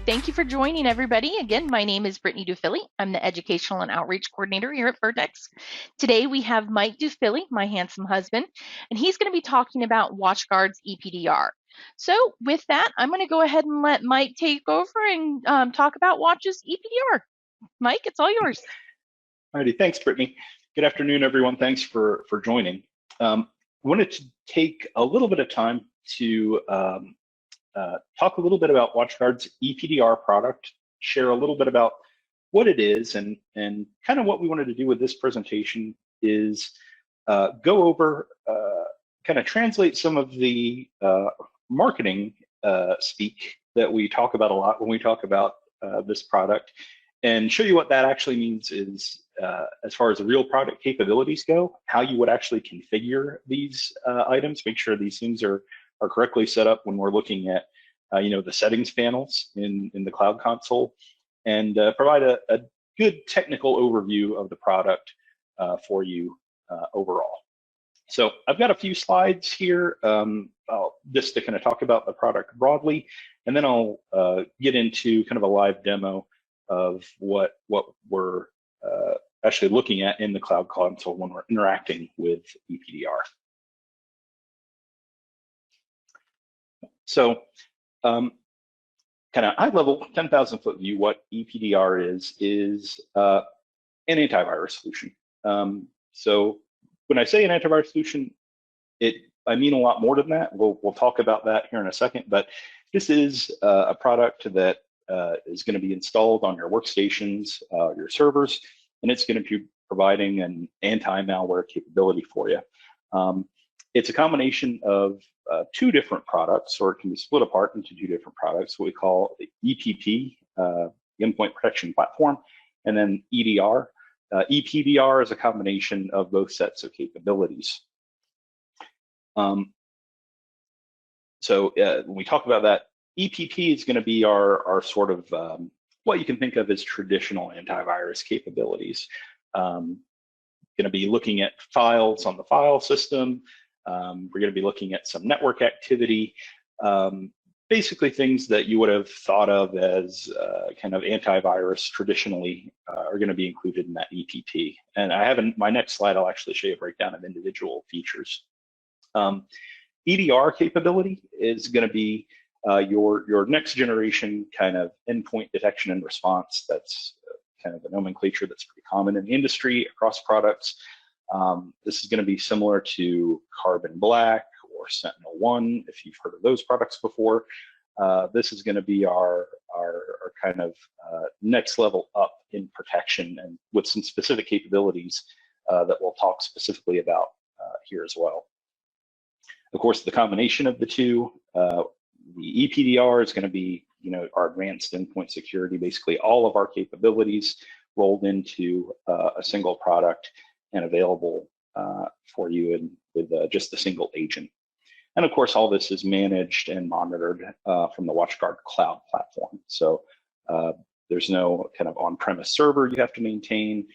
Thank you for joining, everybody. Again, my name is Mike DuPhily. I'm the Educational and Outreach Coordinator here at Vertex. Today we have Mike DuPhily, my handsome husband, and he's going to be talking about WatchGuard's EPDR. So with that, I'm going to go ahead and let Mike take over and talk about Watch's EPDR. Mike, it's all yours. Alrighty, thanks, Brittany. Good afternoon, everyone. Thanks for joining. I wanted to take a little bit of time to talk a little bit about WatchGuard's EPDR product, share a little bit about what it is, and kind of what we wanted to do with this presentation is go over, kind of translate some of the marketing speak that we talk about a lot when we talk about this product, and show you what that actually means is as far as the real product capabilities go, how you would actually configure these items, make sure these things are correctly set up when we're looking at the settings panels in the Cloud Console, and provide a good technical overview of the product for you overall. So I've got a few slides here just to kind of talk about the product broadly, and then I'll get into kind of a live demo of what we're actually looking at in the Cloud Console when we're interacting with EPDR. So kind of high level, 10,000-foot view, what EPDR is an antivirus solution. So when I say an antivirus solution, I mean a lot more than that. We'll talk about that here in a second, but this is a product that is going to be installed on your workstations, your servers, and it's going to be providing an anti-malware capability for you. It's a combination of two different products, or it can be split apart into two different products, what we call the EPP, the Endpoint Protection Platform, and then EDR. EPDR is a combination of both sets of capabilities. So when we talk about that, EPP is going to be our sort of what you can think of as traditional antivirus capabilities. Going to be looking at files on the file system. We're going to be looking at some network activity, basically things that you would have thought of as kind of antivirus traditionally are going to be included in that EPP. And I have in my next slide, I'll actually show you a breakdown of individual features. EDR capability is going to be your next generation kind of endpoint detection and response. That's kind of a nomenclature that's pretty common in the industry across products. This is going to be similar to Carbon Black or SentinelOne, if you've heard of those products before. This is going to be our kind of next level up in protection, and with some specific capabilities that we'll talk specifically about here as well. Of course, the combination of the two, the EPDR is going to be our advanced endpoint security, basically all of our capabilities rolled into a single product and available for you with just a single agent. And of course, all this is managed and monitored from the WatchGuard cloud platform. So there's no kind of on-premise server you have to maintain,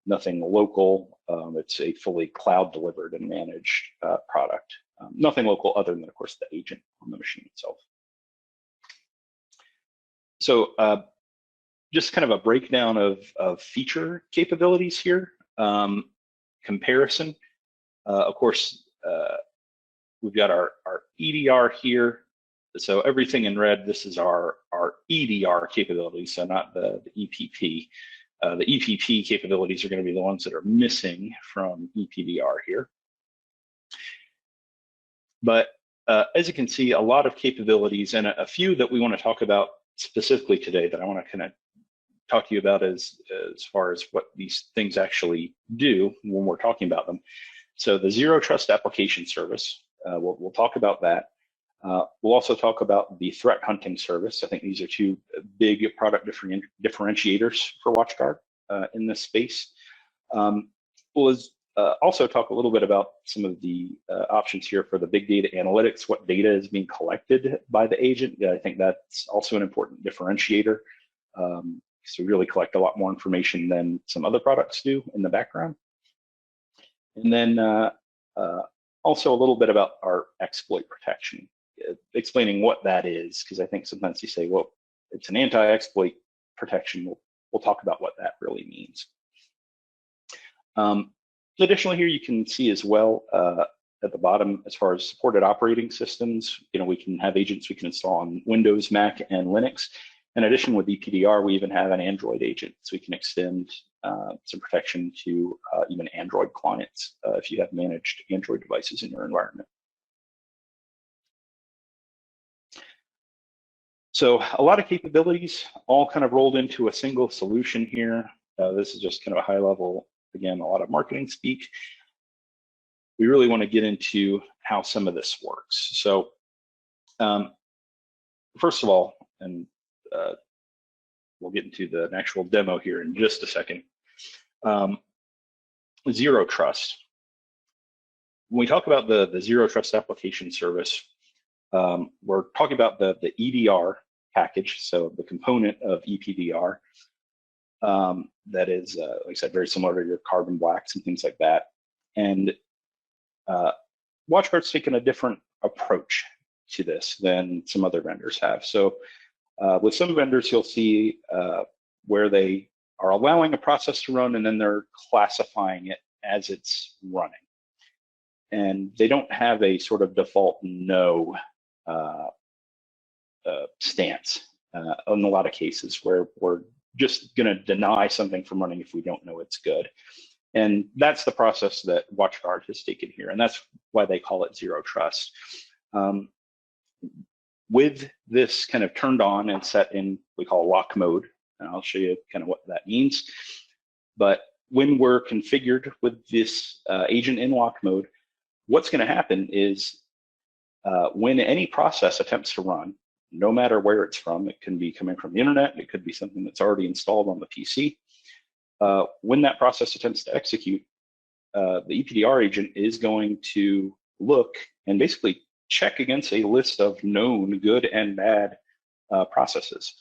nothing local. It's a fully cloud delivered and managed product. Nothing local other than, of course, the agent on the machine itself. So just kind of a breakdown of feature capabilities here. Comparison. Of course, we've got our EDR here. So everything in red, this is our EDR capabilities, so not the EPP. The EPP capabilities are going to be the ones that are missing from EPDR here. But as you can see, a lot of capabilities, and a few that we want to talk about specifically today that I want to kind of talk to you about as far as what these things actually do when we're talking about them. So the Zero Trust Application Service, we'll talk about that. We'll also talk about the Threat Hunting Service. I think these are two big product differentiators for WatchGuard in this space. We'll also talk a little bit about some of the options here for the big data analytics, what data is being collected by the agent. I think that's also an important differentiator. So we really collect a lot more information than some other products do in the background. And then also a little bit about our exploit protection, explaining what that is, because I think sometimes you say, well, it's an anti-exploit protection. We'll talk about what that really means. Additionally, here you can see as well at the bottom, as far as supported operating systems, we can have agents we can install on Windows, Mac, and Linux. In addition, with EPDR, we even have an Android agent, so we can extend some protection to even Android clients if you have managed Android devices in your environment. So a lot of capabilities all kind of rolled into a single solution here. This is just kind of a high level, again, a lot of marketing speak. We really want to get into how some of this works. So first of all, and we'll get into the actual demo here in just a second. Zero trust. When we talk about the zero trust application service, we're talking about the EDR package, so the component of EPDR that is, like I said, very similar to your Carbon Blacks and things like that. And WatchGuard's taken a different approach to this than some other vendors have. So with some vendors, you'll see where they are allowing a process to run and then they're classifying it as it's running. And they don't have a sort of default no stance in a lot of cases where we're just going to deny something from running if we don't know it's good. And that's the process that WatchGuard has taken here, and that's why they call it zero trust. With this kind of turned on and set in, we call lock mode, and I'll show you kind of what that means. But when we're configured with this agent in lock mode, what's going to happen is when any process attempts to run, no matter where it's from, it can be coming from the internet, it could be something that's already installed on the PC. When that process attempts to execute, the EPDR agent is going to look and basically check against a list of known good and bad processes.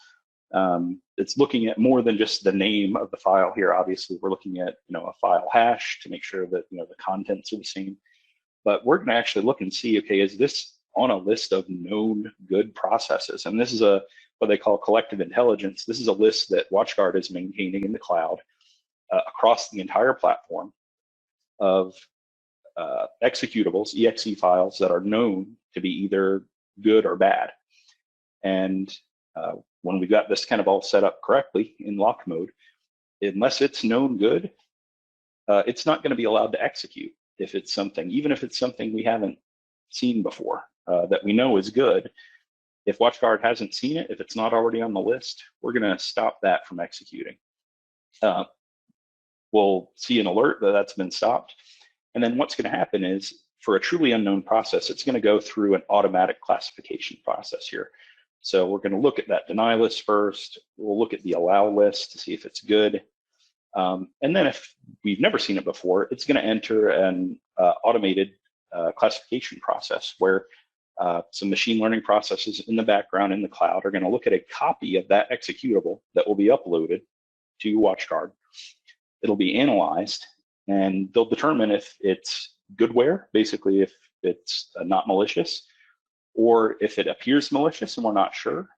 It's looking at more than just the name of the file here. Obviously, we're looking at a file hash to make sure that the contents are the same. But we're going to actually look and see, okay, is this on a list of known good processes? And this is what they call collective intelligence. This is a list that WatchGuard is maintaining in the cloud across the entire platform of executables, exe files that are known to be either good or bad. And when we got this kind of all set up correctly in lock mode, unless it's known good, it's not going to be allowed to execute if it's something, even if it's something we haven't seen before, that we know is good. If WatchGuard hasn't seen it, if it's not already on the list, we're going to stop that from executing. We'll see an alert that that's been stopped. And then what's going to happen is, for a truly unknown process, it's going to go through an automatic classification process here. So we're going to look at that deny list first. We'll look at the allow list to see if it's good. And then if we've never seen it before, it's going to enter an automated classification process where some machine learning processes in the background in the cloud are going to look at a copy of that executable that will be uploaded to WatchGuard. It'll be analyzed, and they'll determine if it's goodware, basically if it's not malicious, or if it appears malicious and we're not sure.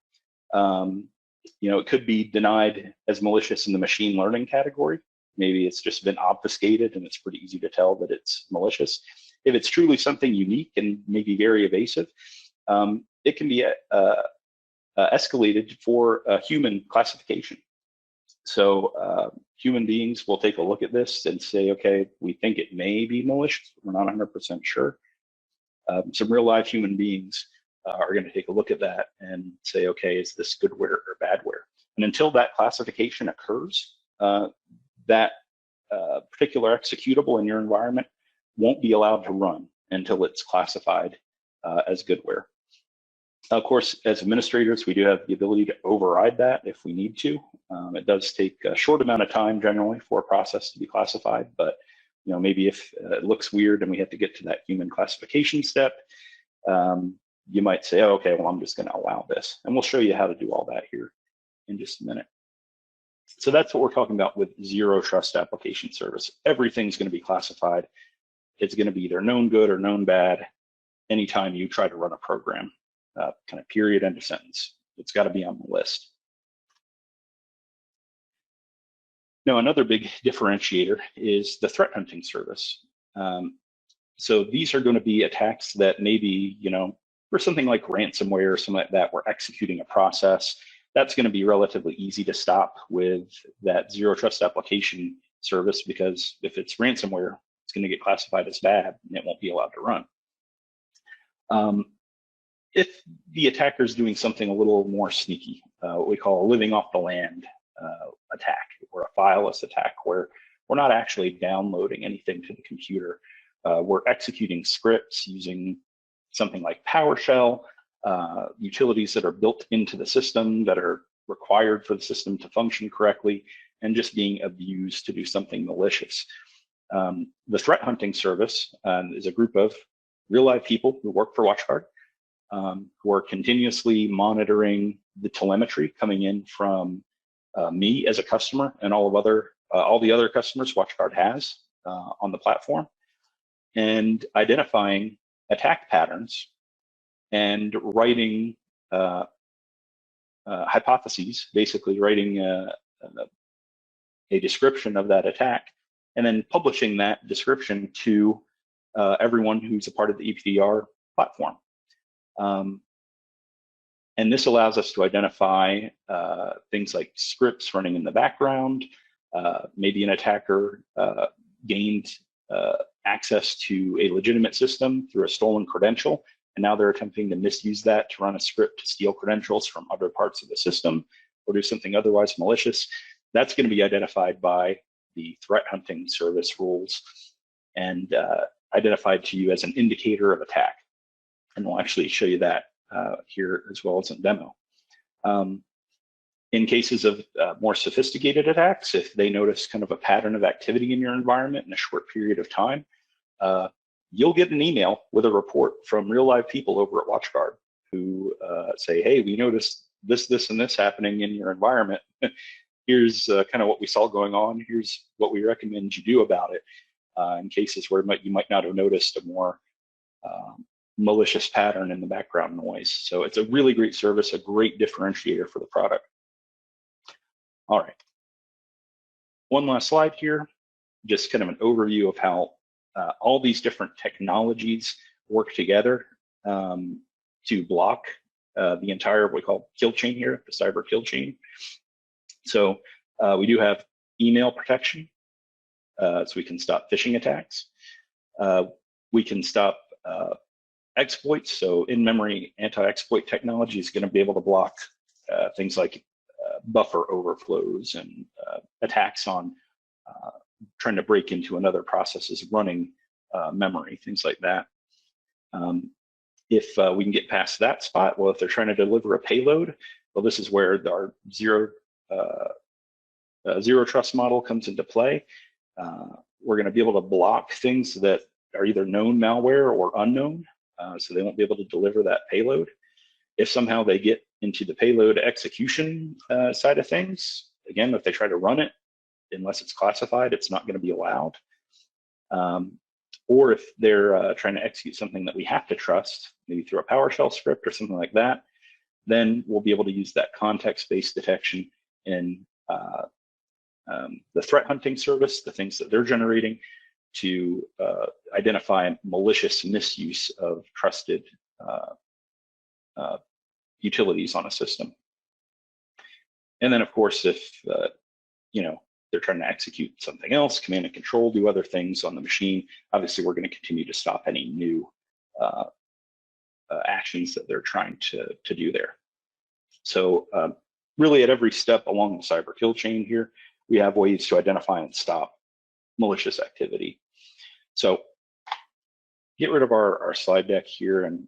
It could be denied as malicious in the machine learning category. Maybe it's just been obfuscated and it's pretty easy to tell that it's malicious. If it's truly something unique and maybe very evasive, it can be escalated for a human classification. So human beings will take a look at this and say, okay, we think it may be malicious, but we're not 100% sure. Some real live human beings are going to take a look at that and say, okay, is this goodware or badware? And until that classification occurs, that particular executable in your environment won't be allowed to run until it's classified as goodware. Of course, as administrators, we do have the ability to override that if we need to. It does take a short amount of time generally for a process to be classified, but maybe if it looks weird and we have to get to that human classification step, you might say, oh, okay, well, I'm just going to allow this. And we'll show you how to do all that here in just a minute. So that's what we're talking about with zero trust application service. Everything's going to be classified. It's going to be either known good or known bad anytime you try to run a program, kind of period, end of sentence. It's got to be on the list. Now, another big differentiator is the threat hunting service. So these are going to be attacks that maybe, for something like ransomware or something like that, we're executing a process. That's going to be relatively easy to stop with that zero trust application service, because if it's ransomware, it's going to get classified as bad and it won't be allowed to run. If the attacker is doing something a little more sneaky, what we call a living off the land attack, or a fileless attack, where we're not actually downloading anything to the computer, we're executing scripts using something like PowerShell, utilities that are built into the system that are required for the system to function correctly, and just being abused to do something malicious. The threat hunting service is a group of real live people who work for WatchGuard, who are continuously monitoring the telemetry coming in from me as a customer and all the other customers WatchGuard has on the platform, and identifying attack patterns and writing hypotheses, basically writing a description of that attack, and then publishing that description to everyone who's a part of the EPDR platform. And this allows us to identify things like scripts running in the background. Maybe an attacker gained access to a legitimate system through a stolen credential, and now they're attempting to misuse that to run a script to steal credentials from other parts of the system or do something otherwise malicious. That's going to be identified by the threat hunting service rules and identified to you as an indicator of attack. And we'll actually show you that here as well as in demo. In cases of more sophisticated attacks, if they notice kind of a pattern of activity in your environment in a short period of time, you'll get an email with a report from real live people over at WatchGuard who say, hey, we noticed this, this, and this happening in your environment. Here's kind of what we saw going on. Here's what we recommend you do about it in cases where you might not have noticed a more malicious pattern in the background noise. So it's a really great service, a great differentiator for the product. All right. One last slide here, just kind of an overview of how all these different technologies work together to block the entire, what we call kill chain here, the cyber kill chain. So we do have email protection, so we can stop phishing attacks. We can stop exploits, so in-memory anti-exploit technology is going to be able to block things like buffer overflows and attacks on trying to break into another process's running memory, things like that. If we can get past that spot, well, if they're trying to deliver a payload, well, this is where our zero trust model comes into play. We're going to be able to block things that are either known malware or unknown, so they won't be able to deliver that payload. If somehow they get into the payload execution side of things, again, if they try to run it, unless it's classified, it's not going to be allowed. Or if they're trying to execute something that we have to trust, maybe through a PowerShell script or something like that, then we'll be able to use that context-based detection in the threat hunting service, the things that they're generating, to identify malicious misuse of trusted utilities on a system. And then, of course, if they're trying to execute something else, command and control, do other things on the machine, obviously we're going to continue to stop any new actions that they're trying to do there. So really at every step along the cyber kill chain here, we have ways to identify and stop malicious activity. So get rid of our slide deck here and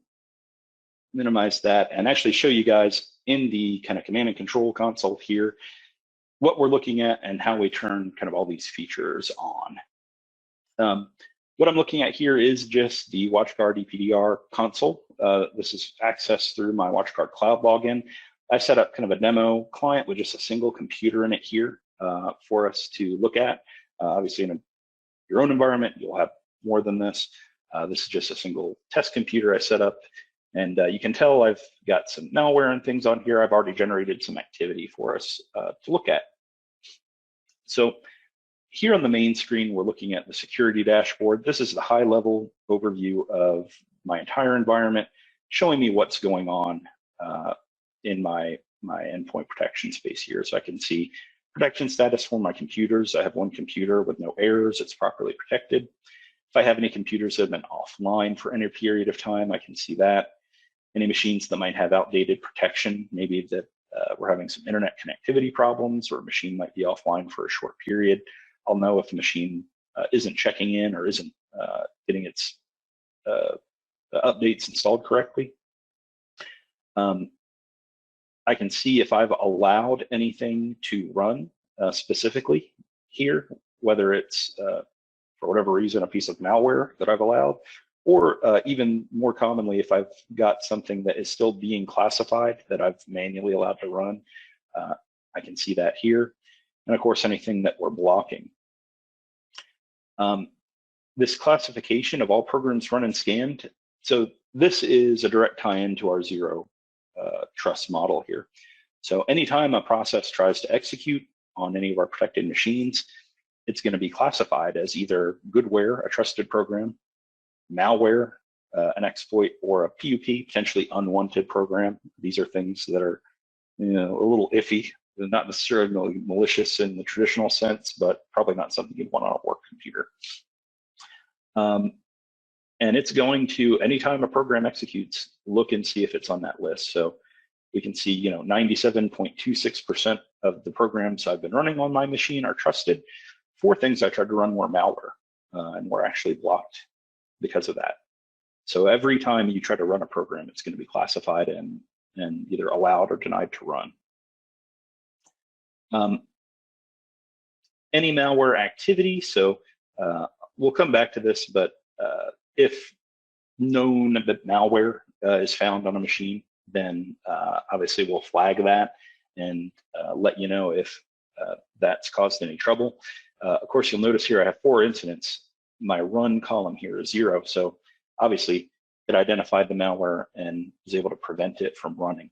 minimize that, and actually show you guys in the kind of command and control console here what we're looking at and how we turn kind of all these features on. What I'm looking at here is just the WatchGuard EPDR console. This is accessed through my WatchGuard Cloud login. I set up kind of a demo client with just a single computer in it here for us to look at. Obviously, in your own environment, you'll have more than this. This is just a single test computer I set up. And you can tell I've got some malware and things on here. I've already generated some activity for us to look at. So here on the main screen, we're looking at the security dashboard. This is the high-level overview of my entire environment, showing me what's going on in my endpoint protection space here. So I can see protection status for my computers. I have one computer with no errors. It's properly protected. If I have any computers that have been offline for any period of time, I can see that. Any machines that might have outdated protection, maybe that we're having some internet connectivity problems, or a machine might be offline for a short period. I'll know if the machine isn't checking in or isn't getting its updates installed correctly. I can see if I've allowed anything to run specifically here, whether it's for whatever reason a piece of malware that I've allowed, or even more commonly, if I've got something that is still being classified that I've manually allowed to run, I can see that here. And of course, anything that we're blocking. This classification of all programs run and scanned, so this is a direct tie-in to our zero trust model here. So anytime a process tries to execute on any of our protected machines, it's going to be classified as either goodware, a trusted program, malware, an exploit, or a PUP, potentially unwanted program. These are things that are, a little iffy. They're not necessarily malicious in the traditional sense, but probably not something you'd want on a work computer. And it's going to, anytime a program executes, look and see if it's on that list. So we can see, 97.26% of the programs I've been running on my machine are trusted. 4 things I tried to run were malware and were actually blocked because of that. So every time you try to run a program, it's going to be classified and either allowed or denied to run. Any malware activity, so we'll come back to this, but if known that malware is found on a machine, then obviously we'll flag that and let you know if that's caused any trouble. Of course, you'll notice here I have 4 incidents. My run column here is 0, so obviously it identified the malware and was able to prevent it from running.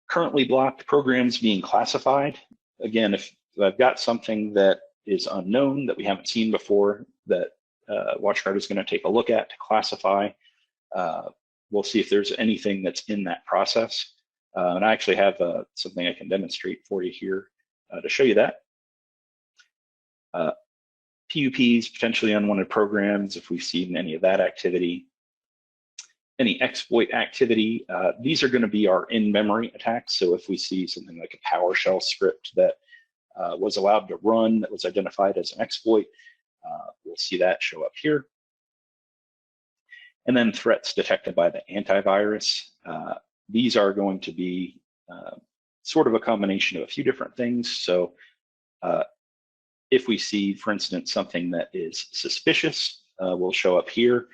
Currently blocked programs being classified. Again, if I've got something that is unknown that we haven't seen before that WatchGuard is going to take a look at to classify, we'll see if there's anything that's in that process. And I actually have something I can demonstrate for you here to show you that. PUPs, potentially unwanted programs, if we've seen any of that activity. Any exploit activity, these are going to be our in-memory attacks. So if we see something like a PowerShell script that was allowed to run that was identified as an exploit, we'll see that show up here. And then threats detected by the antivirus. These are going to be sort of a combination of a few different things. So if we see, for instance, something that is suspicious, will show up here.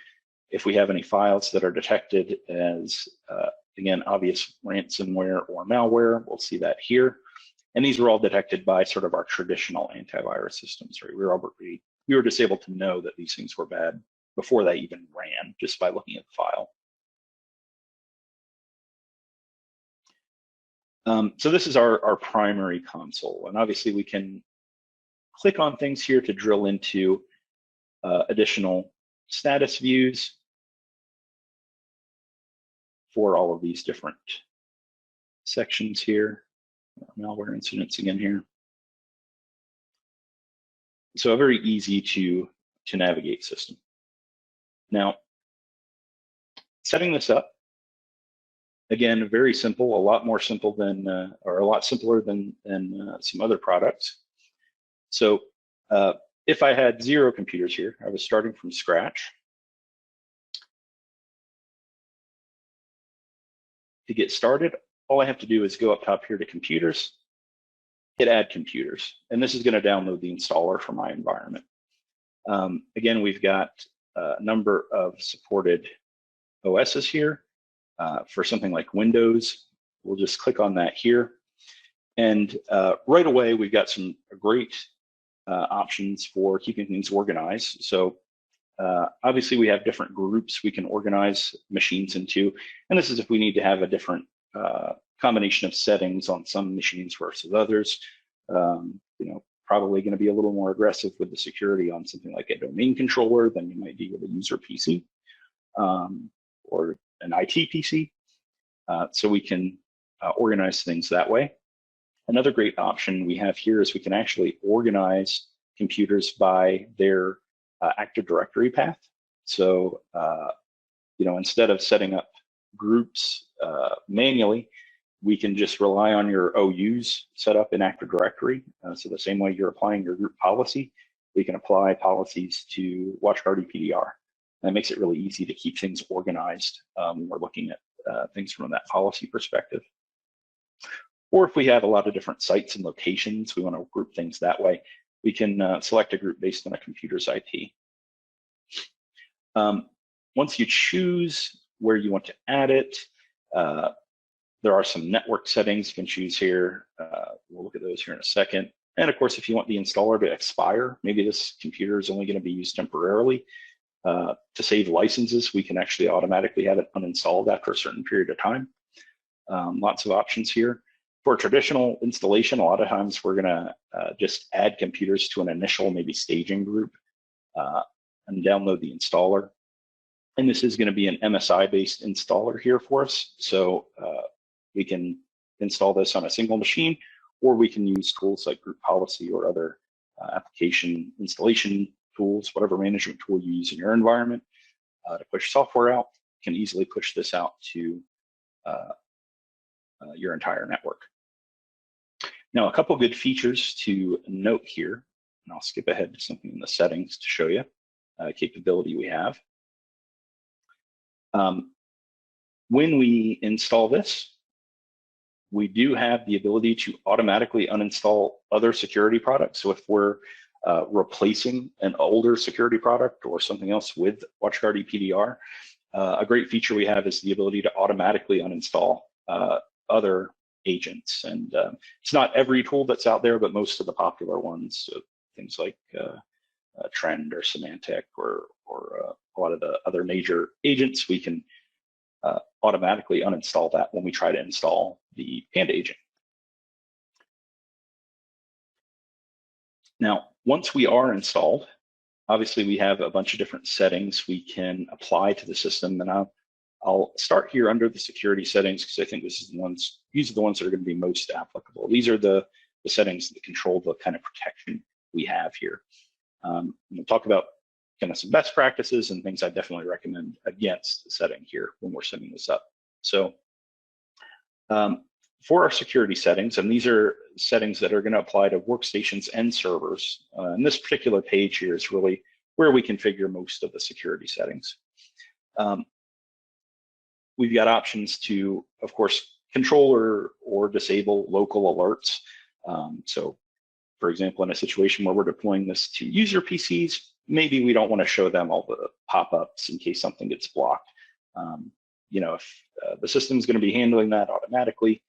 If we have any files that are detected as, again, obvious ransomware or malware, we'll see that here. And these were all detected by sort of our traditional antivirus systems, right? We were just able to know that these things were bad before they even ran, just by looking at the file. So this is our primary console. And obviously we can click on things here to drill into additional status views for all of these different sections here. Malware incidents again here. So a very easy to navigate system. Now, setting this up, again, very simple, a lot more simple than, or a lot simpler than some other products. So if I had 0 computers here, I was starting from scratch. To get started, all I have to do is go up top here to computers, hit add computers, and this is going to download the installer for my environment. Again, we've got a number of supported OSs here. For something like Windows, we'll just click on that here. And right away, we've got some great options for keeping things organized. So obviously, we have different groups we can organize machines into. And this is if we need to have a different combination of settings on some machines versus others. Probably going to be a little more aggressive with the security on something like a domain controller than you might be with a user PC or an IT PC. So we can organize things that way. Another great option we have here is we can actually organize computers by their Active Directory path. So, instead of setting up groups manually, we can just rely on your OUs set up in Active Directory. So the same way you're applying your group policy, we can apply policies to WatchGuard EPDR. That makes it really easy to keep things organized when we're looking at things from that policy perspective. Or if we have a lot of different sites and locations, we want to group things that way, we can select a group based on a computer's IP. Once you choose where you want to add it, there are some network settings you can choose here. We'll look at those here in a second. And of course, if you want the installer to expire, maybe this computer is only going to be used temporarily. To save licenses, we can actually automatically have it uninstalled after a certain period of time. Lots of options here. For traditional installation, a lot of times we're going to just add computers to an initial maybe staging group and download the installer. And this is going to be an MSI-based installer here for us. So we can install this on a single machine, or we can use tools like group policy or other application installation tools, whatever management tool you use in your environment to push software out. You can easily push this out to your entire network. Now, a couple good features to note here, and I'll skip ahead to something in the settings to show you capability we have. When we install this, we do have the ability to automatically uninstall other security products. So if we're replacing an older security product or something else with WatchGuard EPDR, a great feature we have is the ability to automatically uninstall other agents. And it's not every tool that's out there, but most of the popular ones, so things like Trend or Symantec or a lot of the other major agents, we can automatically uninstall that when we try to install the Panda agent. Now, once we are installed, obviously we have a bunch of different settings we can apply to the system, and I'll start here under the security settings because I think these are the ones that are going to be most applicable. These are the settings that control the kind of protection we have here. We'll talk about kind of some best practices and things I definitely recommend against setting here when we're setting this up. So for our security settings, and these are settings that are going to apply to workstations and servers, and this particular page here is really where we configure most of the security settings. We've got options to, of course, control or disable local alerts. So for example, in a situation where we're deploying this to user PCs, maybe we don't want to show them all the pop-ups in case something gets blocked. If the system is going to be handling that automatically,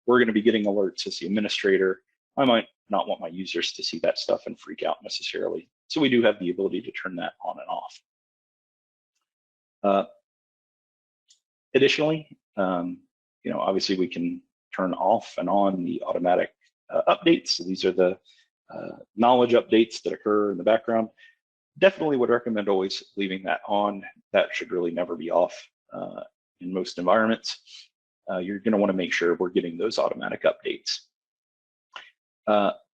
we're going to be getting alerts as the administrator. I might not want my users to see that stuff and freak out necessarily. So we do have the ability to turn that on and off. Additionally, obviously we can turn off and on the automatic updates. So these are the knowledge updates that occur in the background. Definitely would recommend always leaving that on. That should really never be off in most environments. You're going to want to make sure we're getting those automatic updates.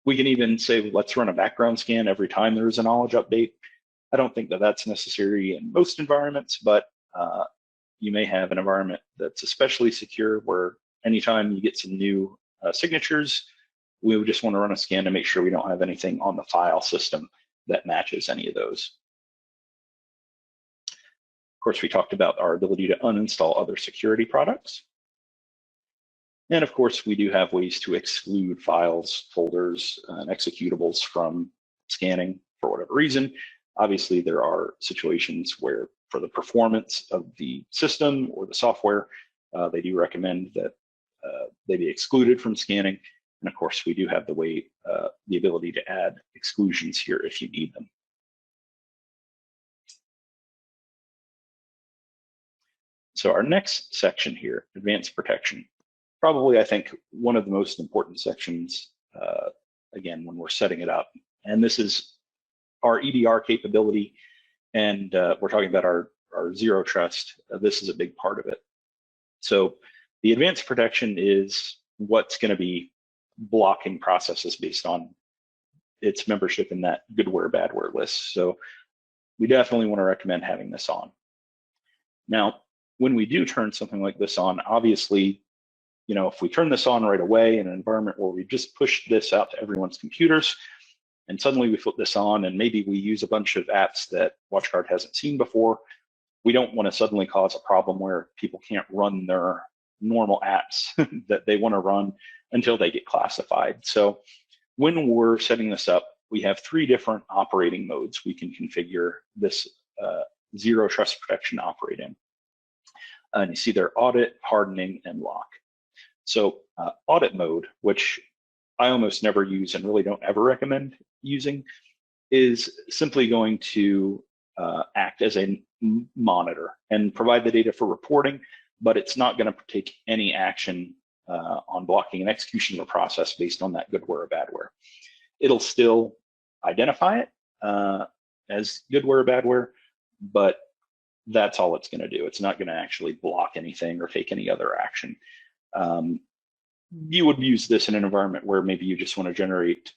We can even say, let's run a background scan every time there's a knowledge update. I don't think that that's necessary in most environments, but you may have an environment that's especially secure where anytime you get some new signatures, we would just want to run a scan to make sure we don't have anything on the file system that matches any of those. Of course, we talked about our ability to uninstall other security products. And of course, we do have ways to exclude files, folders, and executables from scanning for whatever reason. Obviously, there are situations where for the performance of the system or the software, they do recommend that they be excluded from scanning. And of course, we do have the ability to add exclusions here if you need them. So our next section here, advanced protection. probably, I think, one of the most important sections, again, when we're setting it up. And this is our EDR capability, and we're talking about our zero trust. This is a big part of it. So the advanced protection is what's going to be blocking processes based on its membership in that goodware, badware list. So we definitely want to recommend having this on. Now, when we do turn something like this on, obviously, if we turn this on right away in an environment where we just pushed this out to everyone's computers, and suddenly we flip this on and maybe we use a bunch of apps that WatchGuard hasn't seen before, we don't want to suddenly cause a problem where people can't run their normal apps that they want to run until they get classified. So when we're setting this up, we have 3 different operating modes we can configure this zero trust protection to operate in. And you see there, audit, hardening, and lock. So audit mode, which I almost never use and really don't ever recommend using, is simply going to act as a monitor and provide the data for reporting, but it's not going to take any action on blocking an execution of a process based on that goodware or badware. It'll still identify it as goodware or badware, but that's all it's going to do. It's not going to actually block anything or take any other action. You would use this in an environment where maybe you just want to generate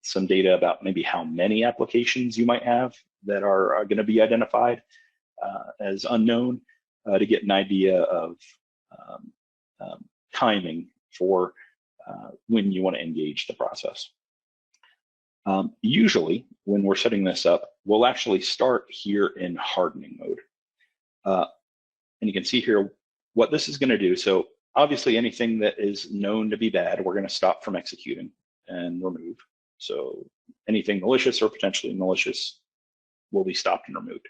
some data about maybe how many applications you might have that are going to be identified as unknown to get an idea of timing for when you want to engage the process. Usually, when we're setting this up, we'll actually start here in hardening mode. And you can see here what this is going to do. So obviously, anything that is known to be bad, we're going to stop from executing and remove. So anything malicious or potentially malicious will be stopped and removed.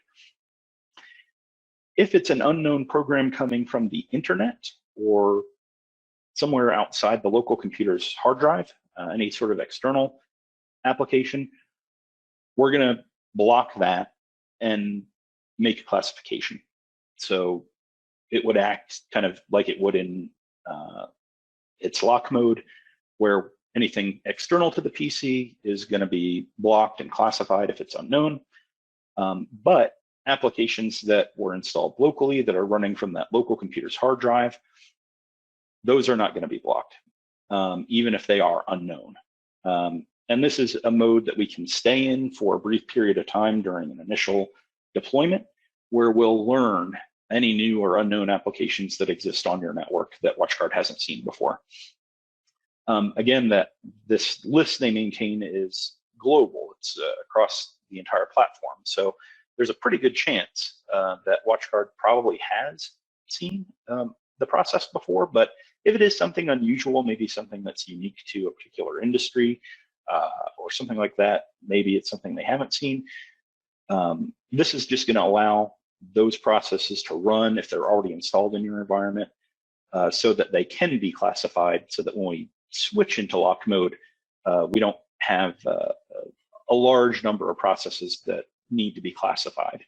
If it's an unknown program coming from the internet or somewhere outside the local computer's hard drive, any sort of external application, we're going to block that and make a classification. So it would act kind of like it would in its lock mode, where anything external to the PC is going to be blocked and classified if it's unknown. But applications that were installed locally that are running from that local computer's hard drive, those are not going to be blocked, even if they are unknown. And this is a mode that we can stay in for a brief period of time during an initial deployment, where we'll learn any new or unknown applications that exist on your network that WatchGuard hasn't seen before. Again, this list they maintain is global. It's across the entire platform. So there's a pretty good chance that WatchGuard probably has seen the process before, but if it is something unusual, maybe something that's unique to a particular industry or something like that, maybe it's something they haven't seen. This is just going to allow those processes to run if they're already installed in your environment so that they can be classified, so that when we switch into lock mode, we don't have a large number of processes that need to be classified.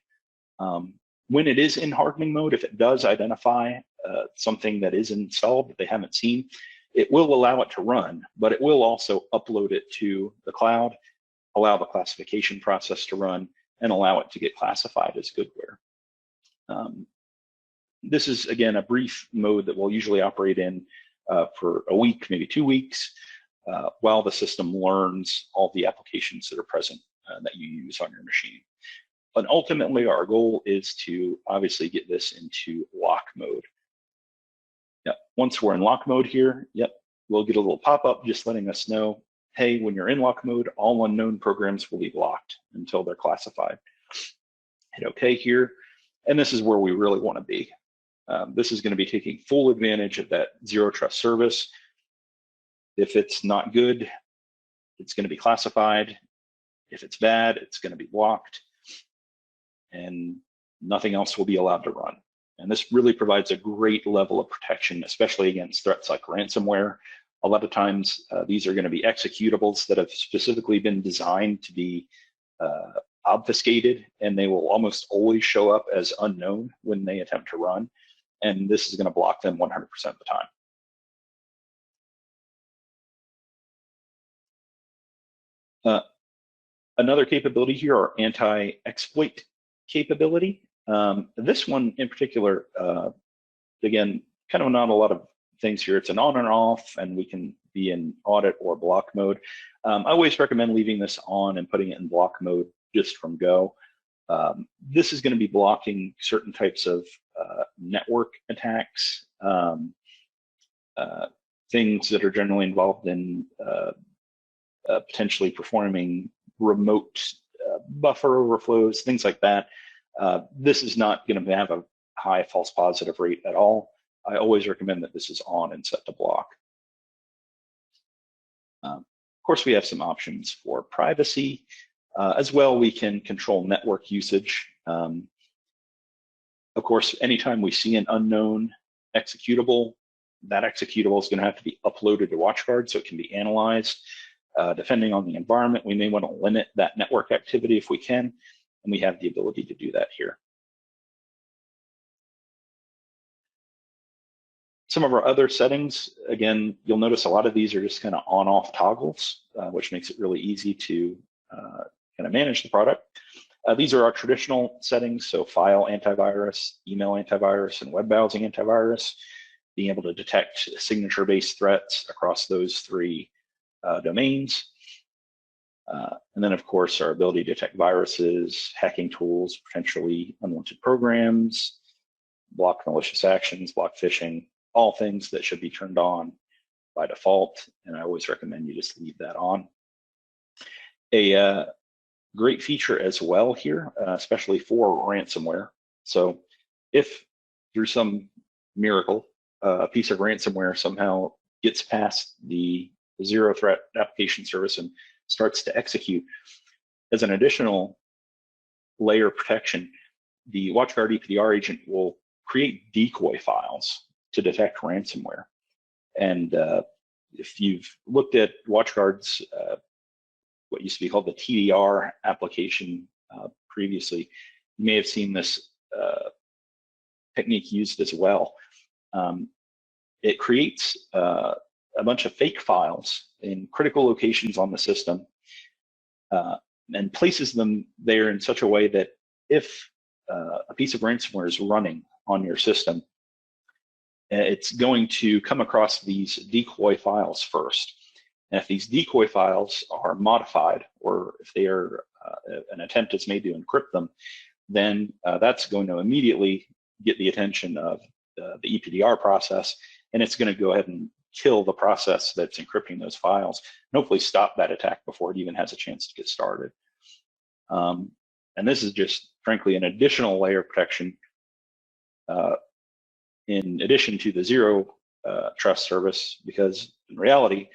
When it is in hardening mode, if it does identify something that is installed that they haven't seen, it will allow it to run, but it will also upload it to the cloud, allow the classification process to run, and allow it to get classified as goodware. This is, again, a brief mode that we'll usually operate in for a week, maybe 2 weeks, while the system learns all the applications that are present that you use on your machine. But ultimately, our goal is to obviously get this into lock mode. Yep. Once we're in lock mode here, yep, we'll get a little pop-up just letting us know, hey, when you're in lock mode, all unknown programs will be blocked until they're classified. Hit OK here, and this is where we really want to be. This is going to be taking full advantage of that zero trust service. If it's not good, it's going to be classified. If it's bad, it's going to be blocked, and nothing else will be allowed to run. And this really provides a great level of protection, especially against threats like ransomware. A lot of times, these are going to be executables that have specifically been designed to be obfuscated, and they will almost always show up as unknown when they attempt to run. And this is going to block them 100% of the time. Another capability here are anti-exploit capability. This one in particular, again, kind of not a lot of things here. It's an on and off, and we can be in audit or block mode. I always recommend leaving this on and putting it in block mode just from go. This is going to be blocking certain types of network attacks, things that are generally involved in potentially performing remote buffer overflows, things like that. This is not going to have a high false positive rate at all. I always recommend that this is on and set to block. Of course, we have some options for privacy. As well, we can control network usage. Of course, anytime we see an unknown executable, that executable is going to have to be uploaded to WatchGuard so it can be analyzed. Depending on the environment, we may want to limit that network activity if we can, and we have the ability to do that here. Some of our other settings, again, you'll notice a lot of these are just kind of on-off toggles, which makes it really easy to kind of manage the product. These are our traditional settings, so file antivirus, email antivirus, and web browsing antivirus, being able to detect signature-based threats across those three domains. And then, of course, our ability to detect viruses, hacking tools, potentially unwanted programs, block malicious actions, block phishing, all things that should be turned on by default. And I always recommend you just leave that on. A great feature as well here, especially for ransomware. So if through some miracle, a piece of ransomware somehow gets past the zero threat application service and starts to execute, as an additional layer of protection, the WatchGuard EPDR agent will create decoy files to detect ransomware. And if you've looked at WatchGuard's what used to be called the TDR application previously, you may have seen this technique used as well. It creates a bunch of fake files in critical locations on the system and places them there in such a way that if a piece of ransomware is running on your system, it's going to come across these decoy files first. And if these decoy files are modified, or if they are an attempt is made to encrypt them, then that's going to immediately get the attention of the EPDR process, and it's going to go ahead and kill the process that's encrypting those files, and hopefully stop that attack before it even has a chance to get started. And this is just, frankly, an additional layer of protection in addition to the zero trust service, because in reality,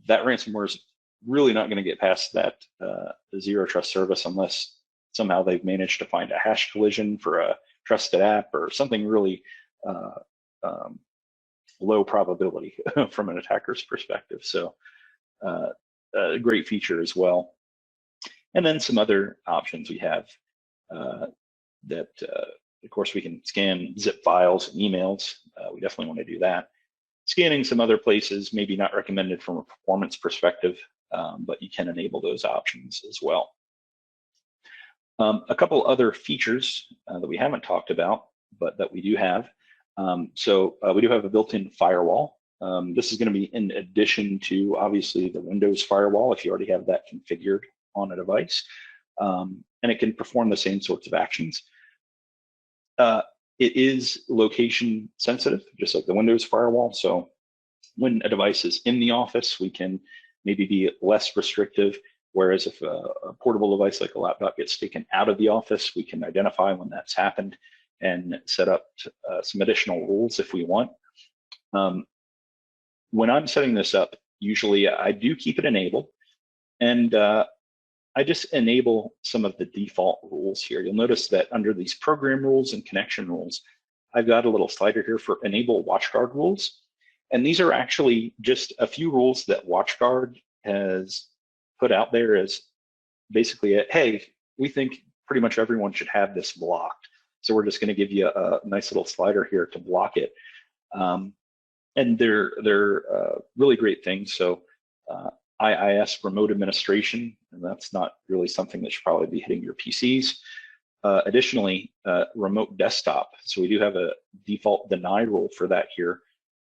that ransomware is really not going to get past that zero trust service unless somehow they've managed to find a hash collision for a trusted app or something really low probability from an attacker's perspective. So a great feature as well. And then some other options we have that, of course, we can scan zip files and emails. We definitely want to do that. Scanning some other places, maybe not recommended from a performance perspective, but you can enable those options as well. A couple other features that we haven't talked about, but that we do have. So we do have a built-in firewall. This is going to be in addition to, obviously, the Windows firewall, if you already have that configured on a device. And it can perform the same sorts of actions. It is location sensitive, just like the Windows firewall. So when a device is in the office, we can maybe be less restrictive. Whereas if a portable device like a laptop gets taken out of the office, we can identify when that's happened and set up some additional rules if we want. When I'm setting this up, usually I do keep it enabled, and I just enable some of the default rules here. You'll notice that under these program rules and connection rules, I've got a little slider here for enable WatchGuard rules. And these are actually just a few rules that WatchGuard has put out there as basically hey, we think pretty much everyone should have this blocked. So we're just going to give you a nice little slider here to block it. And they're really great things. So IIS remote administration, and that's not really something that should probably be hitting your PCs. Additionally, remote desktop. So we do have a default deny rule for that here,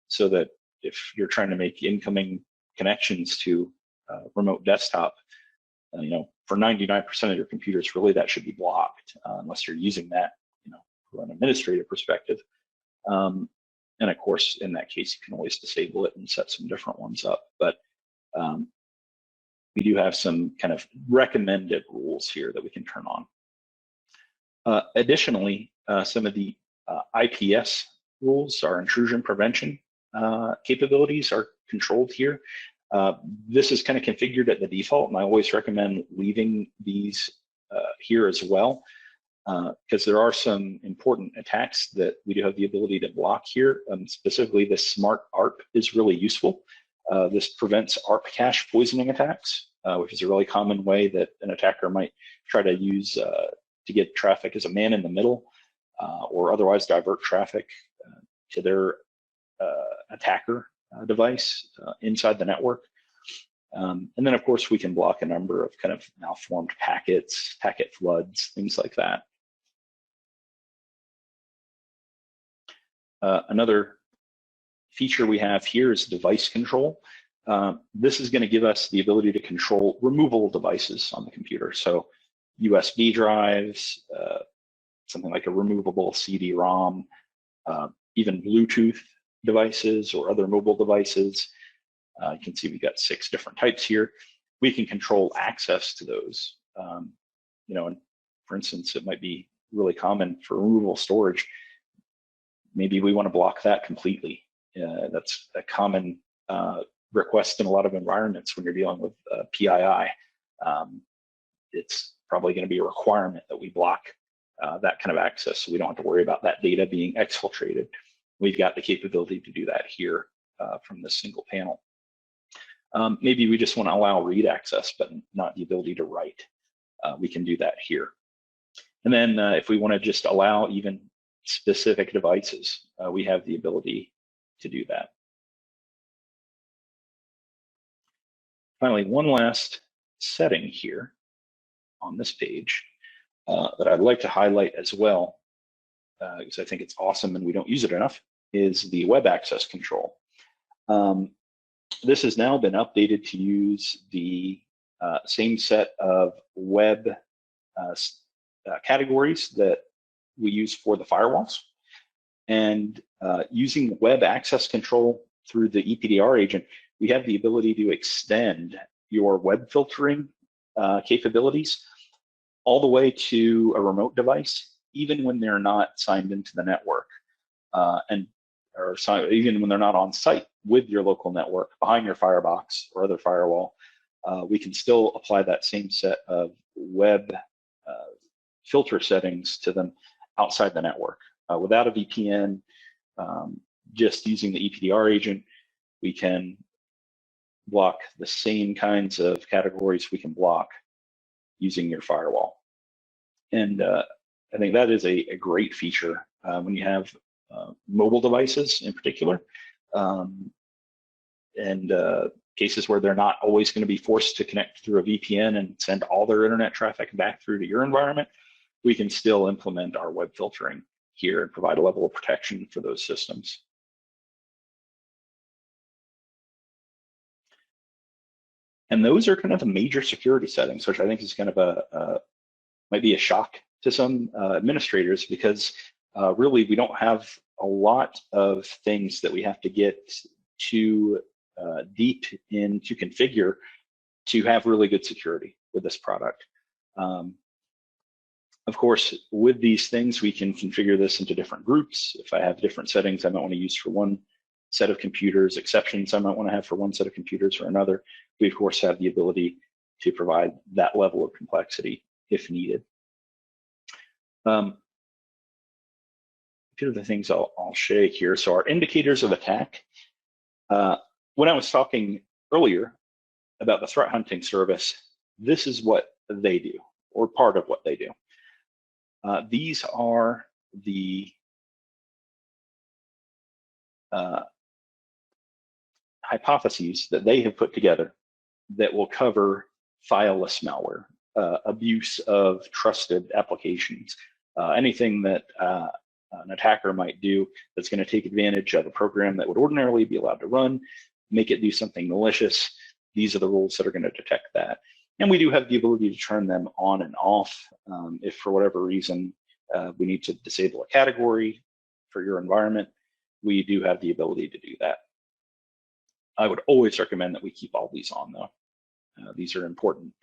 so that if you're trying to make incoming connections to remote desktop, for 99% of your computers, really that should be blocked unless you're using that, from an administrative perspective. And of course, in that case, you can always disable it and set some different ones up. But we do have some kind of recommended rules here that we can turn on. Additionally, some of the IPS rules, our intrusion prevention capabilities, are controlled here. This is kind of configured at the default, and I always recommend leaving these here as well, because there are some important attacks that we do have the ability to block here. Specifically, this smart ARP is really useful. This prevents ARP cache poisoning attacks, which is a really common way that an attacker might try to use to get traffic as a man in the middle, or otherwise divert traffic to their attacker device inside the network. And then, of course, we can block a number of kind of malformed packets, packet floods, things like that. Another feature we have here is device control. This is going to give us the ability to control removable devices on the computer. So USB drives, something like a removable CD-ROM, even Bluetooth devices or other mobile devices. You can see we've got 6 different types here. We can control access to those. And for instance, it might be really common for removable storage. Maybe we want to block that completely. That's a common request in a lot of environments when you're dealing with PII. It's probably going to be a requirement that we block that kind of access, so we don't have to worry about that data being exfiltrated. We've got the capability to do that here from this single panel. Maybe we just want to allow read access, but not the ability to write. We can do that here. And then if we want to just allow even specific devices, we have the ability to do that. Finally, one last setting here on this page that I'd like to highlight as well, because I think it's awesome and we don't use it enough, is the web access control. This has now been updated to use the same set of web categories that we use for the firewalls. And using web access control through the EPDR agent, we have the ability to extend your web filtering capabilities all the way to a remote device, even when they're not signed into the network, even when they're not on site with your local network behind your firebox or other firewall. We can still apply that same set of web filter settings to them outside the network. Without a VPN, just using the EPDR agent, we can block the same kinds of categories we can block using your firewall. And I think that is a great feature when you have mobile devices in particular, and cases where they're not always going to be forced to connect through a VPN and send all their internet traffic back through to your environment. We can still implement our web filtering here and provide a level of protection for those systems. And those are kind of the major security settings, which I think is kind of might be a shock to some administrators, because really we don't have a lot of things that we have to get too deep in to configure to have really good security with this product. Of course, with these things, we can configure this into different groups. If I have different settings I might want to use for one set of computers, exceptions I might want to have for one set of computers or another, we of course have the ability to provide that level of complexity if needed. A few of the things I'll share here. So our indicators of attack. When I was talking earlier about the threat hunting service, this is what they do, or part of what they do. These are the hypotheses that they have put together that will cover fileless malware, abuse of trusted applications, anything that an attacker might do that's going to take advantage of a program that would ordinarily be allowed to run, make it do something malicious. These are the rules that are going to detect that. And we do have the ability to turn them on and off. If for whatever reason we need to disable a category for your environment, we do have the ability to do that. I would always recommend that we keep all these on, though. These are important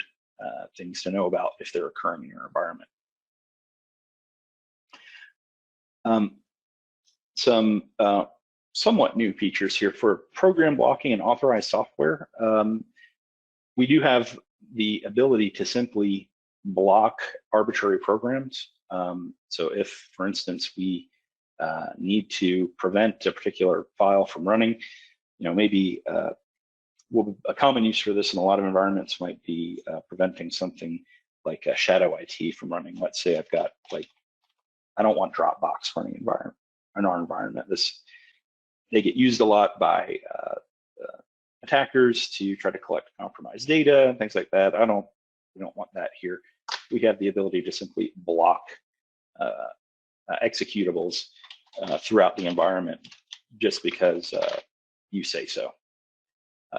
things to know about if they're occurring in your environment. Some somewhat new features here for program blocking and authorized software. We do have the ability to simply block arbitrary programs. So if, for instance, we need to prevent a particular file from running, maybe a common use for this in a lot of environments might be preventing something like a shadow IT from running. Let's say I've got I don't want Dropbox running in our environment. They get used a lot by attackers to try to collect compromised data and things like that. We don't want that here. We have the ability to simply block executables throughout the environment just because you say so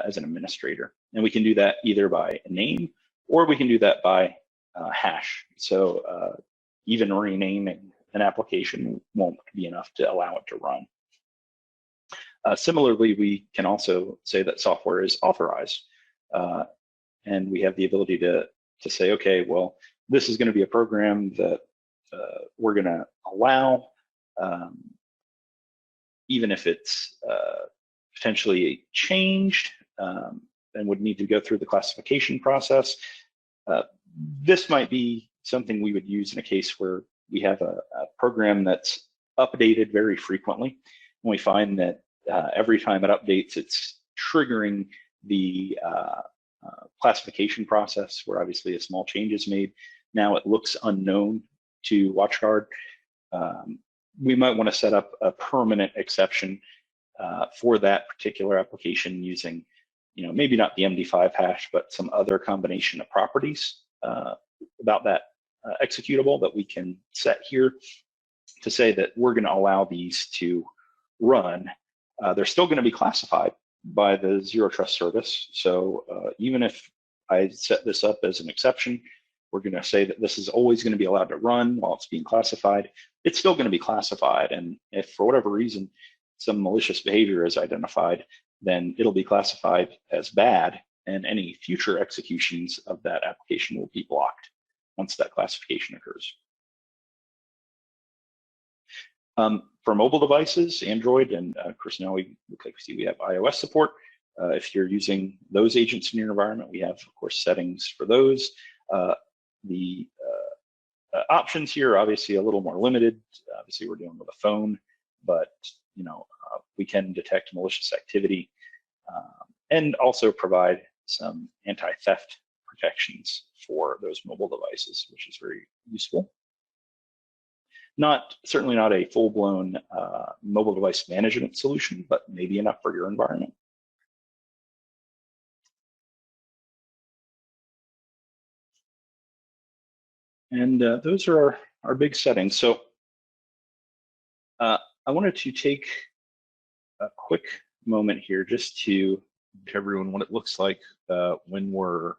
as an administrator. And we can do that either by name or we can do that by hash. So even renaming an application won't be enough to allow it to run. Similarly, we can also say that software is authorized. And we have the ability to say, okay, well, this is going to be a program that we're going to allow, even if it's potentially changed and would need to go through the classification process. This might be something we would use in a case where we have a program that's updated very frequently, and we find that every time it updates, it's triggering the classification process where obviously a small change is made. Now it looks unknown to WatchGuard. We might want to set up a permanent exception for that particular application using, maybe not the MD5 hash, but some other combination of properties about that executable that we can set here to say that we're going to allow these to run. They're still going to be classified by the Zero Trust service. So even if I set this up as an exception, we're going to say that this is always going to be allowed to run while it's being classified. It's still going to be classified. And if for whatever reason some malicious behavior is identified, then it'll be classified as bad, and any future executions of that application will be blocked once that classification occurs. For mobile devices, Android, and of course now we have iOS support. If you're using those agents in your environment, we have, of course, settings for those. The options here are obviously a little more limited. Obviously, we're dealing with a phone, but we can detect malicious activity and also provide some anti-theft protections for those mobile devices, which is very useful. Certainly not a full-blown mobile device management solution, but maybe enough for your environment. And those are our big settings. So I wanted to take a quick moment here just to everyone what it looks like when we're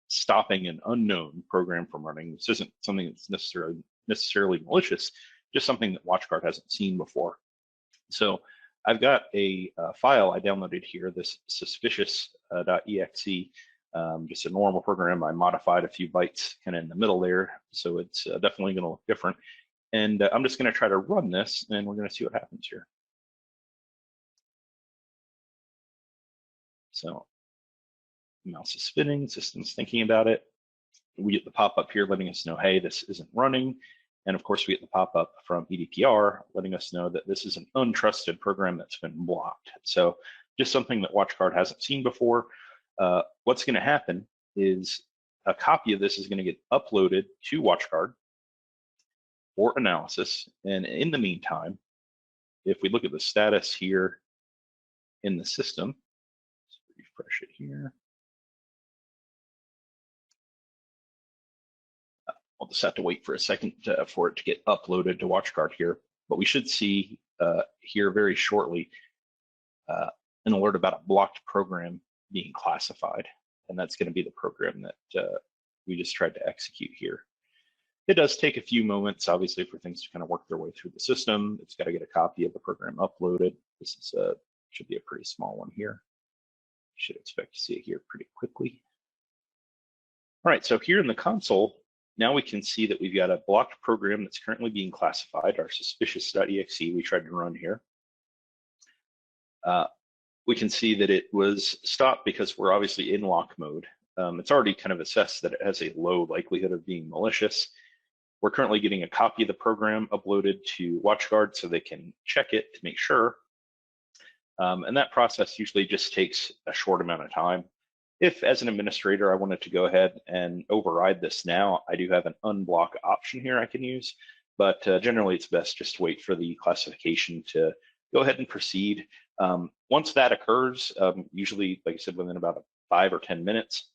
stopping an unknown program from running. This isn't something that's necessarily malicious, just something that WatchGuard hasn't seen before. So I've got a file I downloaded here, this suspicious.exe, just a normal program. I modified a few bytes kind of in the middle there, so it's definitely going to look different. And I'm just going to try to run this, and we're going to see what happens here. So mouse is spinning, system's thinking about it. We get the pop-up here letting us know, hey, this isn't running. And of course, we get the pop-up from EPDR letting us know that this is an untrusted program that's been blocked. So just something that WatchGuard hasn't seen before. What's going to happen is a copy of this is going to get uploaded to WatchGuard for analysis. And in the meantime, if we look at the status here in the system, let's refresh it here. just have to wait for a second for it to get uploaded to WatchGuard here. But we should see here very shortly an alert about a blocked program being classified. And that's going to be the program that we just tried to execute here. It does take a few moments, obviously, for things to kind of work their way through the system. It's got to get a copy of the program uploaded. This is should be a pretty small one here. You should expect to see it here pretty quickly. All right, so here in the console, now we can see that we've got a blocked program that's currently being classified, our suspicious.exe we tried to run here. We can see that it was stopped because we're obviously in lock mode. It's already kind of assessed that it has a low likelihood of being malicious. We're currently getting a copy of the program uploaded to WatchGuard so they can check it to make sure. And that process usually just takes a short amount of time. If, as an administrator, I wanted to go ahead and override this now, I do have an unblock option here I can use, but generally it's best just to wait for the classification to go ahead and proceed. Once that occurs, usually, like I said, within about 5 or 10 minutes,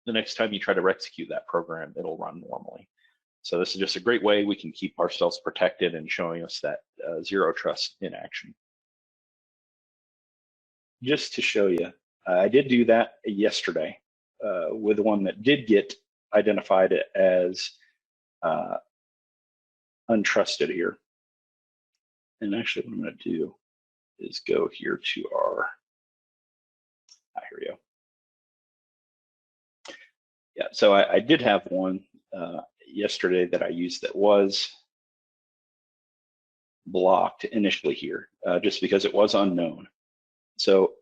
the next time you try to execute that program, it'll run normally. So this is just a great way we can keep ourselves protected and showing us that zero trust in action. Just to show you, I did do that yesterday with one that did get identified as untrusted here. And actually what I'm going to do is go here to our, here we go. Yeah, so I did have one yesterday that I used that was blocked initially here, just because it was unknown. So,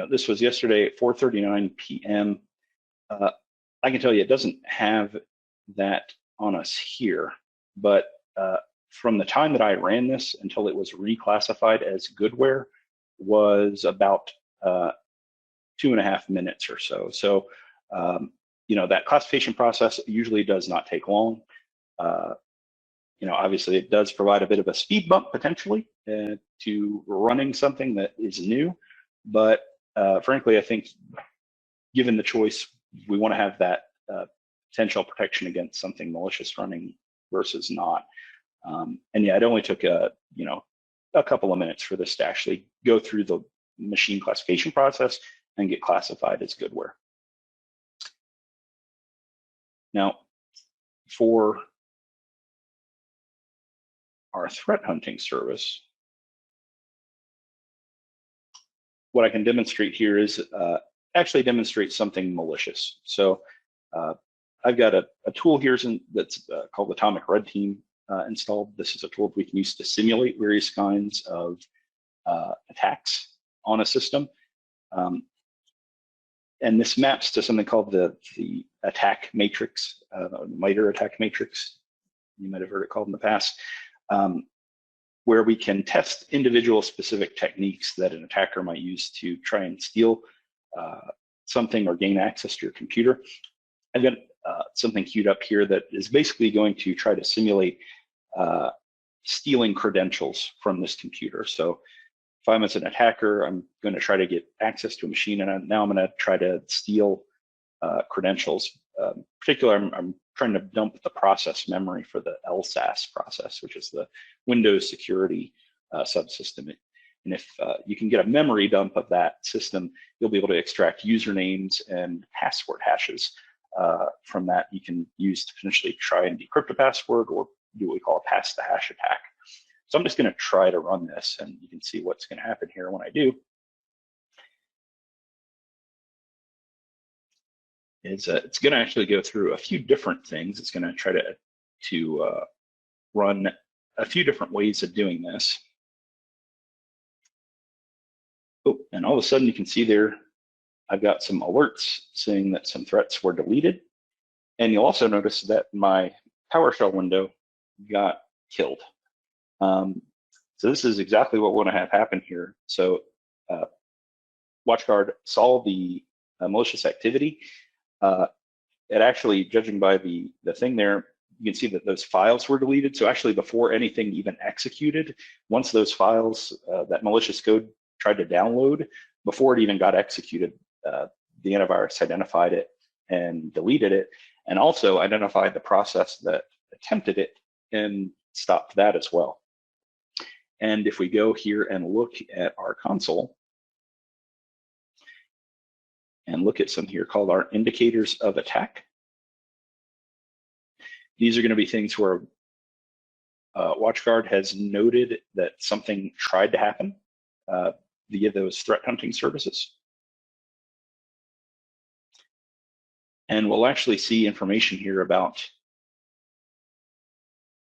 this was yesterday at 4:39 p.m. I can tell you it doesn't have that on us here, but from the time that I ran this until it was reclassified as goodware was about 2.5 minutes or so. So, that classification process usually does not take long. Obviously it does provide a bit of a speed bump potentially to running something that is new, but frankly, I think given the choice, we want to have that potential protection against something malicious running versus not. And yeah, it only took a couple of minutes for this to actually go through the machine classification process and get classified as goodware. Now, for our threat hunting service, what I can demonstrate here is actually demonstrate something malicious. So I've got a tool here that's called Atomic Red Team installed. This is a tool we can use to simulate various kinds of attacks on a system. And this maps to something called the attack matrix, MITRE attack matrix. You might have heard it called in the past, where we can test individual specific techniques that an attacker might use to try and steal something or gain access to your computer. I've got something queued up here that is basically going to try to simulate stealing credentials from this computer. So if I'm as an attacker, I'm going to try to get access to a machine, and now I'm going to try to steal credentials. Particularly, I'm trying to dump the process memory for the LSAS process, which is the Windows security subsystem. And if you can get a memory dump of that system, you'll be able to extract usernames and password hashes from that. You can use to potentially try and decrypt a password or do what we call a pass the hash attack. So I'm just going to try to run this, and you can see what's going to happen here when I do. It's going to actually go through a few different things. It's going to try to run a few different ways of doing this. Oh, and all of a sudden you can see there, I've got some alerts saying that some threats were deleted. And you'll also notice that my PowerShell window got killed. So this is exactly what we want to have happen here. So WatchGuard saw the malicious activity. It actually, judging by the thing there, you can see that those files were deleted. So actually, before anything even executed, once those files, that malicious code tried to download, before it even got executed, the antivirus identified it and deleted it, and also identified the process that attempted it and stopped that as well. And if we go here and look at our console and look at some here called our indicators of attack, these are going to be things where WatchGuard has noted that something tried to happen via those threat hunting services. And we'll actually see information here about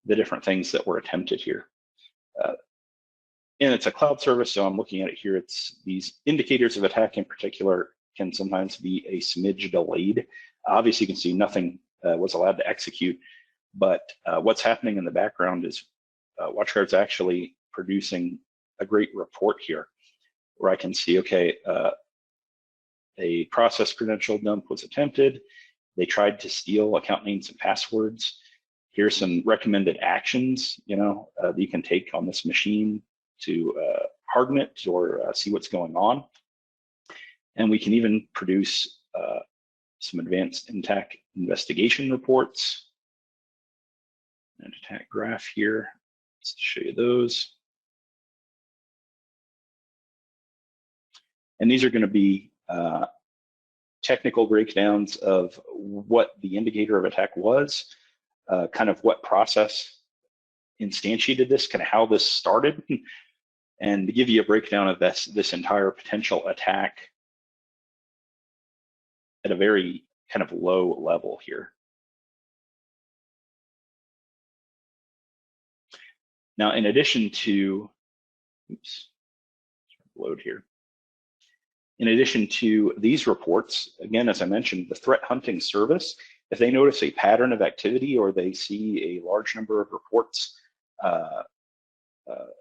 the different things that were attempted here. And it's a cloud service, so I'm looking at it here. It's these indicators of attack in particular can sometimes be a smidge delayed. Obviously, you can see nothing was allowed to execute, but what's happening in the background is WatchGuard's actually producing a great report here where I can see, okay, a process credential dump was attempted. They tried to steal account names and passwords. Here's some recommended actions, that you can take on this machine to harden it or see what's going on. And we can even produce some advanced attack investigation reports. An attack graph here. Let's show you those. And these are going to be technical breakdowns of what the indicator of attack was, kind of what process instantiated this, kind of how this started, and to give you a breakdown of this entire potential attack at a very kind of low level here. Now, in addition to, load here. In addition to these reports, again, as I mentioned, the threat hunting service, if they notice a pattern of activity or they see a large number of reports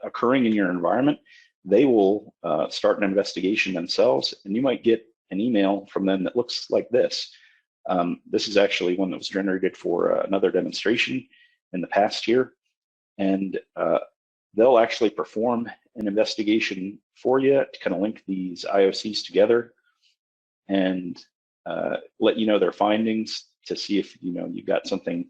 occurring in your environment, they will start an investigation themselves, and you might get an email from them that looks like this. This is actually one that was generated for another demonstration in the past year, and they'll actually perform an investigation for you to kind of link these IOCs together and let you know their findings to see if you've got something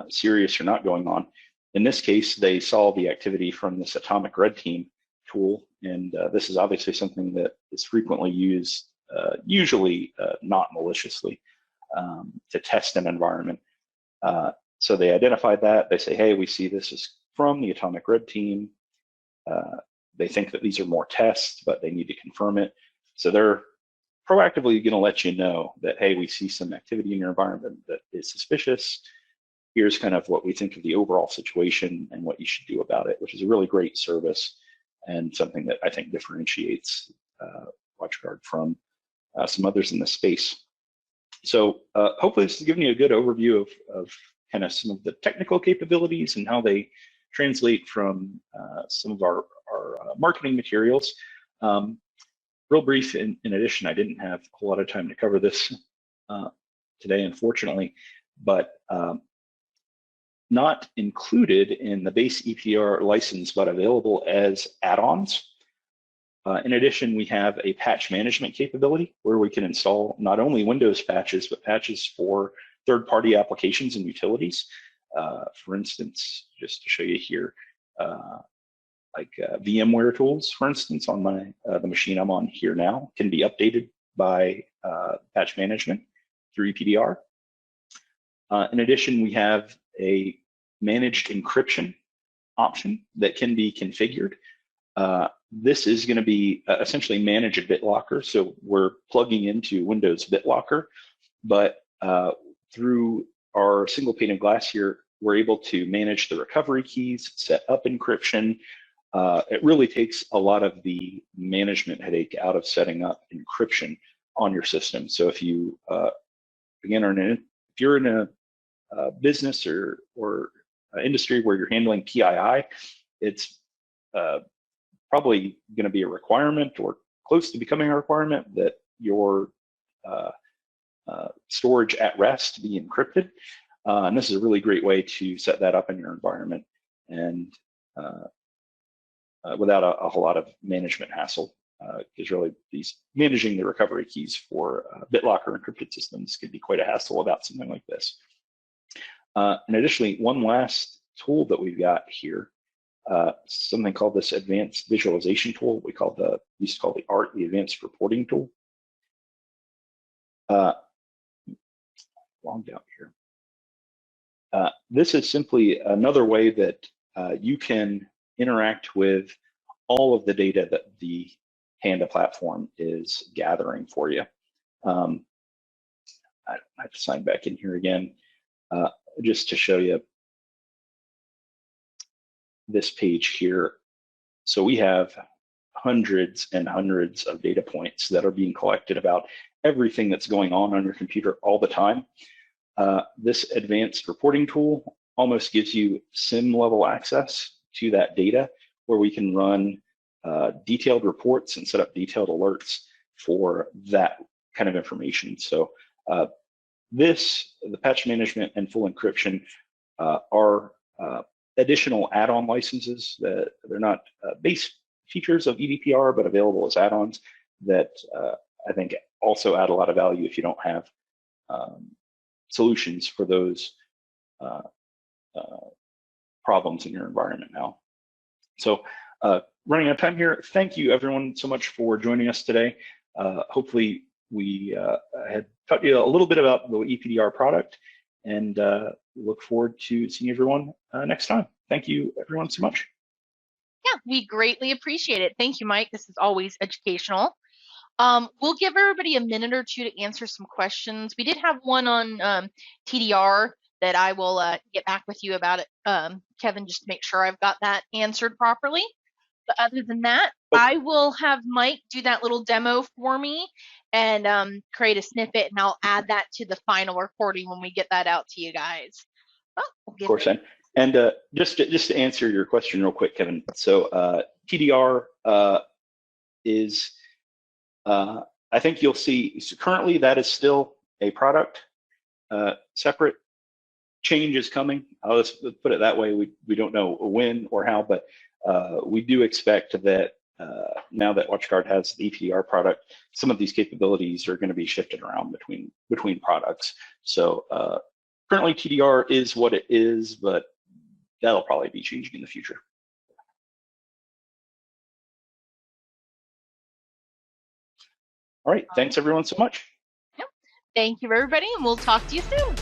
serious or not going on. In this case, they saw the activity from this Atomic Red Team tool, and this is obviously something that is frequently used, usually not maliciously, to test an environment. So they identified that. They say, hey, we see this is from the Atomic Red Team. They think that these are more tests, but they need to confirm it. So they're proactively going to let you know that, hey, we see some activity in your environment that is suspicious. Here's kind of what we think of the overall situation and what you should do about it, which is a really great service and something that I think differentiates WatchGuard from some others in the space. So hopefully this has given you a good overview of kind of some of the technical capabilities and how they translate from some of our marketing materials. Real brief, in addition, I didn't have a whole lot of time to cover this today, unfortunately, but not included in the base EPDR license, but available as add-ons. In addition, we have a patch management capability where we can install not only Windows patches, but patches for third-party applications and utilities. For instance, just to show you here, like VMware tools, for instance, on the machine I'm on here now, can be updated by patch management through EPDR. In addition, we have a managed encryption option that can be configured. This is going to be essentially manage a BitLocker. So we're plugging into Windows BitLocker, but through our single pane of glass here, we're able to manage the recovery keys, set up encryption. It really takes a lot of the management headache out of setting up encryption on your system. So if you, again, if you're in a business or industry where you're handling PII, it's probably going to be a requirement or close to becoming a requirement that your storage at rest be encrypted. And this is a really great way to set that up in your environment and without a whole lot of management hassle. because really these managing the recovery keys for BitLocker encrypted systems could be quite a hassle about something like this. And additionally, one last tool that we've got here, something called this advanced visualization tool. We used to call the ART, the advanced reporting tool. Long down here. This is simply another way that you can interact with all of the data that the Panda platform is gathering for you. I have to sign back in here again just to show you this page here. So we have hundreds and hundreds of data points that are being collected about everything that's going on your computer all the time. This advanced reporting tool almost gives you SIM level access to that data, where we can run detailed reports and set up detailed alerts for that kind of information. So the patch management and full encryption are additional add-on licenses. That they're not base features of EPDR, but available as add-ons that I think also add a lot of value if you don't have solutions for those problems in your environment now. So running out of time here, thank you everyone so much for joining us today. Hopefully we had taught you a little bit about the EPDR product, and look forward to seeing everyone next time. Thank you everyone so much. Yeah, we greatly appreciate it. Thank you, Mike. This is always educational. We'll give everybody a minute or two to answer some questions. We did have one on TDR that I will get back with you about it, Kevin, just to make sure I've got that answered properly. But other than that, I will have Mike do that little demo for me and create a snippet, and I'll add that to the final recording when we get that out to you guys. We'll of course, and just to answer your question real quick, Kevin. So TDR is, I think you'll see, so currently that is still a product, separate. Change is coming. Let's put it that way. We don't know when or how, but we do expect that now that WatchGuard has the EPDR product, some of these capabilities are going to be shifted around between products. So currently TDR is what it is, but that'll probably be changing in the future. All right, thanks everyone so much. Yep. Thank you everybody, and we'll talk to you soon.